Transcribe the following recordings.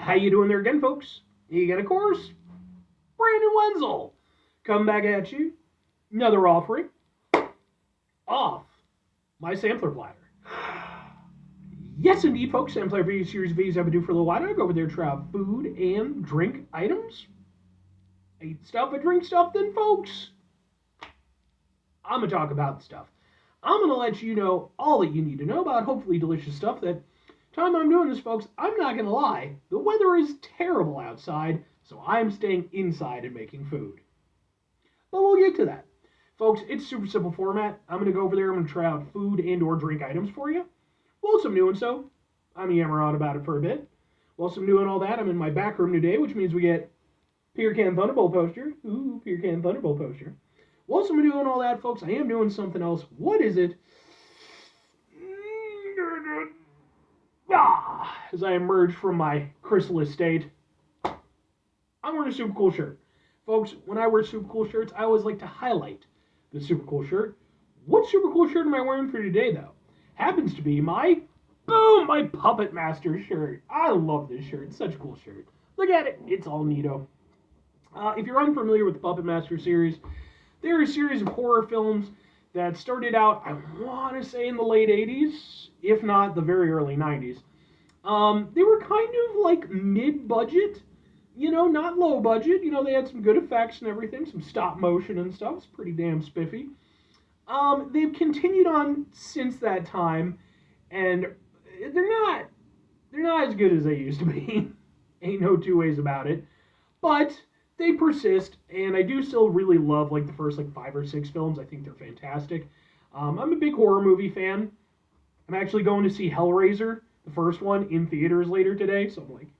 How you doing there again, folks? You got, of course, Brandon Wenzel. Come back at you. Another offering off my sampler platter. Yes, indeed, folks. Sampler video series of videos I've been doing for a little while. I go over there to try out food and drink items. I eat stuff, I drink stuff, then, folks, I'm going to talk about stuff. I'm going to let you know all that you need to know about hopefully delicious stuff that time I'm doing this, folks, I'm not going to lie. The weather is terrible outside, so I'm staying inside and making food. But we'll get to that. Folks, it's super simple format. I'm going to go over there. I'm going to try out food and or drink items for you. Whilst I'm doing so, I'm yammering on about it for a bit. Whilst I'm doing all that, I'm in my back room today, which means we get Peter Can Thunderbolt poster. Ooh, Peter Can Thunderbolt poster. Whilst I'm doing all that, folks, I am doing something else. What is it? As I emerge from my chrysalis state, I'm wearing a super cool shirt. Folks, when I wear super cool shirts, I always like to highlight the super cool shirt. What super cool shirt am I wearing for today, though? Happens to be my Puppet Master shirt. I love this shirt. It's such a cool shirt. Look at it. It's all neato. If you're unfamiliar with the Puppet Master series, they're a series of horror films that started out, I want to say, in the late 80s, if not the very early 90s. They were kind of like mid-budget, not low budget. They had some good effects and everything, some stop motion and stuff. It's pretty damn spiffy. They've continued on since that time, and they're not as good as they used to be. Ain't no two ways about it. But they persist, and I do still really love like the first 5 or 6 films. I think they're fantastic. I'm a big horror movie fan. I'm actually going to see Hellraiser, the first one, in theaters later today, so I'm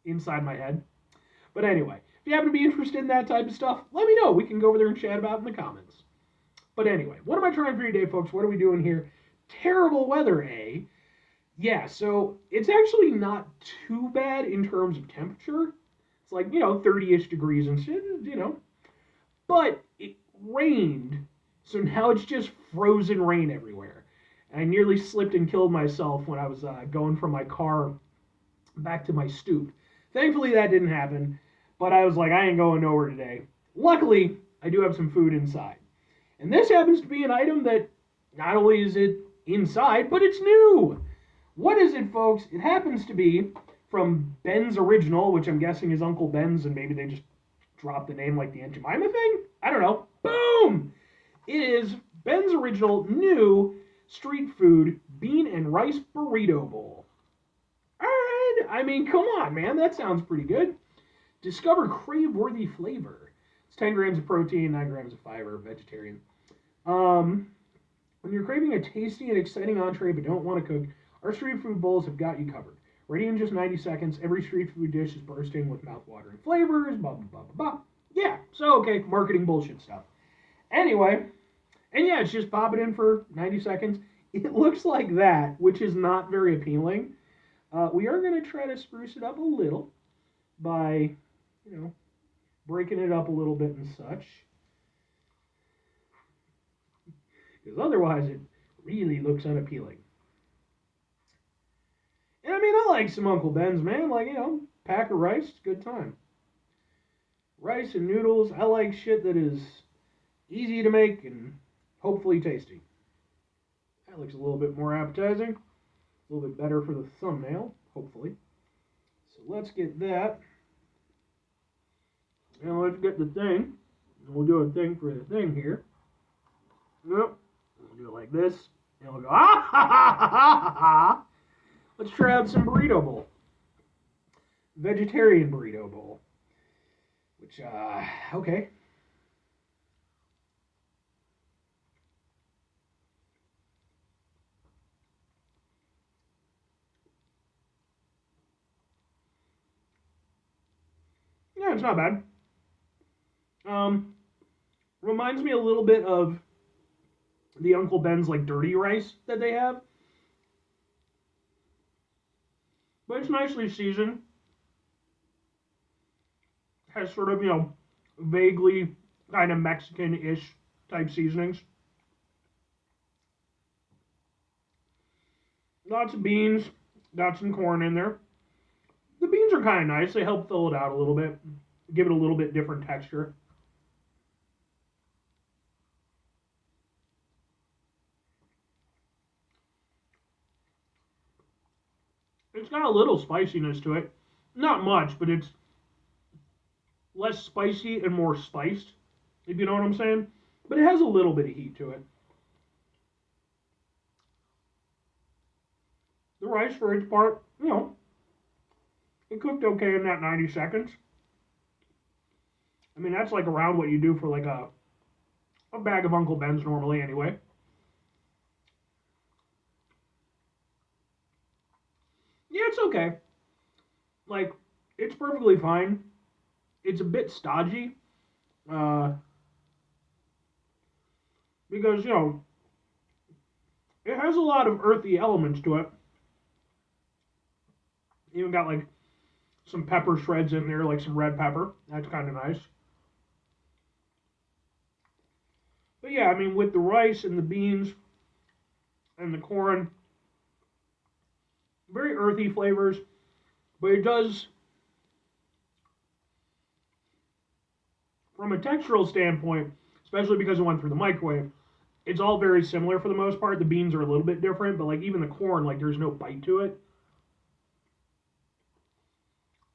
inside my head. But anyway, if you happen to be interested in that type of stuff, let me know. We can go over there and chat about it in the comments. But anyway, what am I trying for today, folks? What are we doing here? Terrible weather, eh? Yeah, so it's actually not too bad in terms of temperature. It's 30-ish degrees and shit, But it rained, so now it's just frozen rain everywhere. And I nearly slipped and killed myself when I was going from my car back to my stoop. Thankfully, that didn't happen, but I was like, I ain't going nowhere today. Luckily, I do have some food inside. And this happens to be an item that not only is it inside, but it's new. What is it, folks? It happens to be from Ben's Original, which I'm guessing is Uncle Ben's, and maybe they just dropped the name like the Aunt Jemima thing? I don't know. Boom! It is Ben's Original new street food bean and rice burrito bowl. Alright, I mean, come on, man. That sounds pretty good. Discover crave-worthy flavor. It's 10 grams of protein, 9 grams of fiber, vegetarian. When you're craving a tasty and exciting entree but don't want to cook, our street food bowls have got you covered. Ready in just 90 seconds, every street food dish is bursting with mouth-watering flavors, blah, blah, blah, blah, blah. Yeah, so okay, marketing bullshit stuff. Anyway, and yeah, it's just pop it in for 90 seconds. It looks like that, which is not very appealing. We are going to try to spruce it up a little by, breaking it up a little bit and such. Because otherwise it really looks unappealing. And I mean, I like some Uncle Ben's, man. Pack of rice, good time. Rice and noodles, I like shit that is easy to make and hopefully tasty. That looks a little bit more appetizing. A little bit better for the thumbnail, hopefully. So let's get that. And let's get the thing. And we'll do a thing for the thing here. Yep. We'll do it like this. And we'll go, ah ha ha ha ha ha. Let's try out some burrito bowl. Vegetarian burrito bowl. Which, okay. Yeah, it's not bad. Reminds me a little bit of the Uncle Ben's dirty rice that they have. But it's nicely seasoned. Has sort of, vaguely kind of Mexican-ish type seasonings. Lots of beans. Got some corn in there. The beans are kind of nice. They help fill it out a little bit, give it a little bit different texture. It's got a little spiciness to it. Not much, but it's less spicy and more spiced, if you know what I'm saying. But it has a little bit of heat to it. The rice, for its part, it cooked okay in that 90 seconds. I mean, that's like around what you do for like a bag of Uncle Ben's normally anyway. Yeah, it's okay. Like, it's perfectly fine. It's a bit stodgy. Uh, because, it has a lot of earthy elements to it. Even got like some pepper shreds in there, like some red pepper. That's kind of nice. But yeah, I mean, with the rice and the beans and the corn, very earthy flavors, but it does, from a textural standpoint, especially because it went through the microwave, it's all very similar for the most part. The beans are a little bit different, but like even the corn, like there's no bite to it.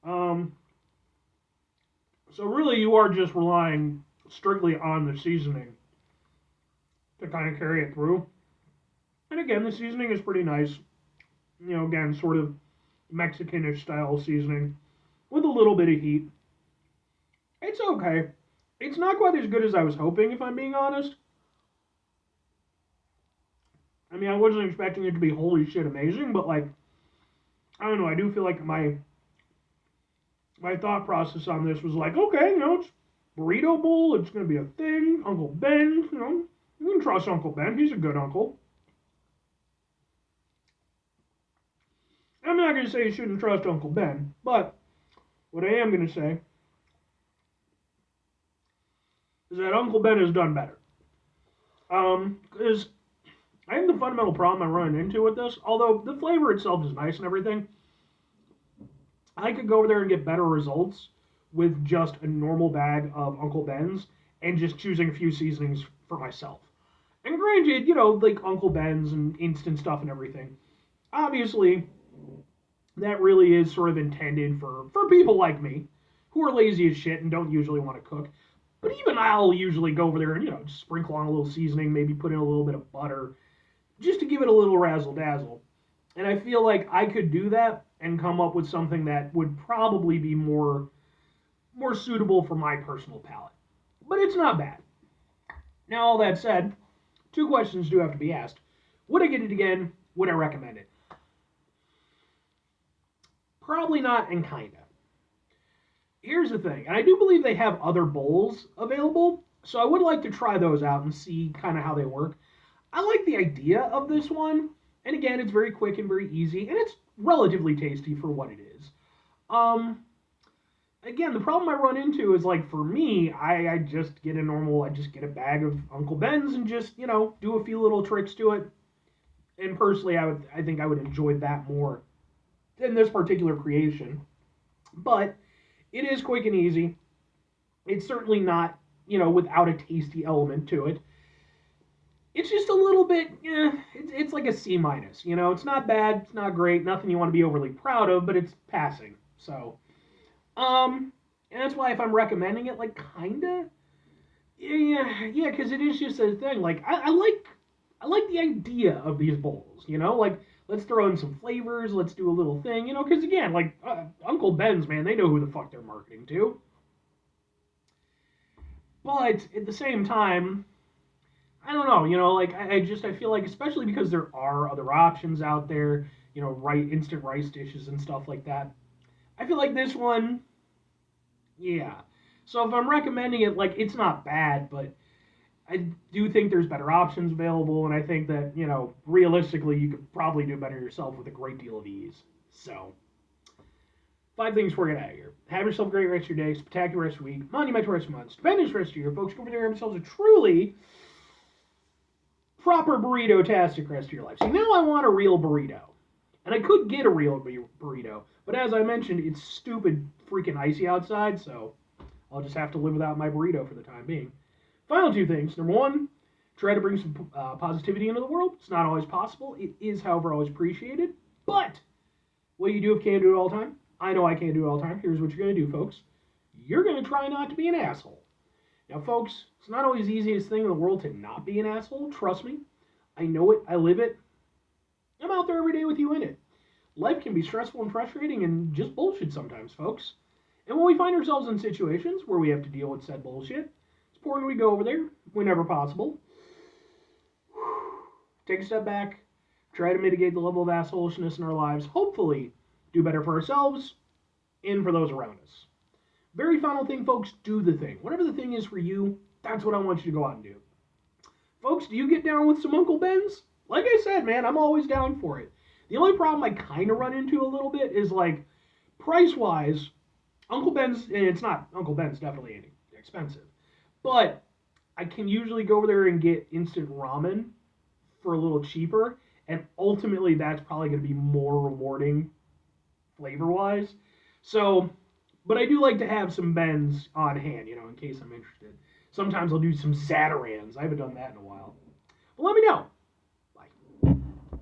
Um, so really, you are just relying strictly on the seasoning to kind of carry it through. And again, the seasoning is pretty nice. Again, sort of Mexicanish style seasoning with a little bit of heat. It's okay. It's not quite as good as I was hoping, if I'm being honest. I mean, I wasn't expecting it to be holy shit amazing, but like, I don't know. I do feel like my thought process on this was like, okay, it's burrito bowl. It's gonna be a thing. Uncle Ben, you can trust Uncle Ben. He's a good uncle. I'm not gonna say you shouldn't trust Uncle Ben, but what I am gonna say is that Uncle Ben has done better. Because I think the fundamental problem I'm running into with this, although the flavor itself is nice and everything, I could go over there and get better results with just a normal bag of Uncle Ben's and just choosing a few seasonings for myself. And granted, like Uncle Ben's and instant stuff and everything, obviously, that really is sort of intended for people like me who are lazy as shit and don't usually want to cook. But even I'll usually go over there and, just sprinkle on a little seasoning, maybe put in a little bit of butter, just to give it a little razzle dazzle. And I feel like I could do that and come up with something that would probably be more suitable for my personal palate. But it's not bad. Now, all that said, two questions do have to be asked. Would I get it again? Would I recommend it? Probably not, and kinda. Here's the thing, and I do believe they have other bowls available, so I would like to try those out and see kind of how they work. I like the idea of this one, and again, it's very quick and very easy, and it's relatively tasty for what it is. Again, the problem I run into is like for me, I just get I just get a bag of Uncle Ben's and just do a few little tricks to it. And personally, I think I would enjoy that more in this particular creation. But it is quick and easy. It's certainly not, without a tasty element to it. It's just a little bit, it's like a C minus. It's not bad, it's not great, nothing you want to be overly proud of, but it's passing. So, and that's why if I'm recommending it, like, kinda, yeah, because it is just a thing. Like, I like the idea of these bowls. Like, let's throw in some flavors, let's do a little thing, because again, like, Uncle Ben's, man, they know who the fuck they're marketing to. But at the same time, I don't know, like, I feel like, especially because there are other options out there, instant rice dishes and stuff like that. I feel like this one, yeah. So if I'm recommending it, like, it's not bad, but I do think there's better options available, and I think that, realistically, you could probably do better yourself with a great deal of ease. So, 5 things for you out of here. Have yourself a great rest of your day, spectacular rest of your week, monumental rest of your month, stupendous rest of your year. Folks, go over there and have yourselves a truly proper burrito-tastic rest of your life. See, now I want a real burrito. And I could get a real burrito. But as I mentioned, it's stupid freaking icy outside, so I'll just have to live without my burrito for the time being. Final two things. Number one, try to bring some positivity into the world. It's not always possible. It is, however, always appreciated. But what you do if you can't do it all the time, I know I can't do it all the time. Here's what you're going to do, folks. You're going to try not to be an asshole. Now, folks, it's not always the easiest thing in the world to not be an asshole. Trust me. I know it. I live it. I'm out there every day with you in it. Life can be stressful and frustrating and just bullshit sometimes, folks. And when we find ourselves in situations where we have to deal with said bullshit, it's important we go over there whenever possible. Take a step back, try to mitigate the level of assholishness in our lives, hopefully do better for ourselves and for those around us. Very final thing, folks, do the thing. Whatever the thing is for you, that's what I want you to go out and do. Folks, do you get down with some Uncle Ben's? Like I said, man, I'm always down for it. The only problem I kind of run into a little bit is, like, price-wise, Uncle Ben's, and it's not, Uncle Ben's definitely ain't expensive, but I can usually go over there and get instant ramen for a little cheaper, and ultimately that's probably going to be more rewarding flavor-wise. So, but I do like to have some Ben's on hand, in case I'm interested. Sometimes I'll do some Zatarans. I haven't done that in a while. But let me know.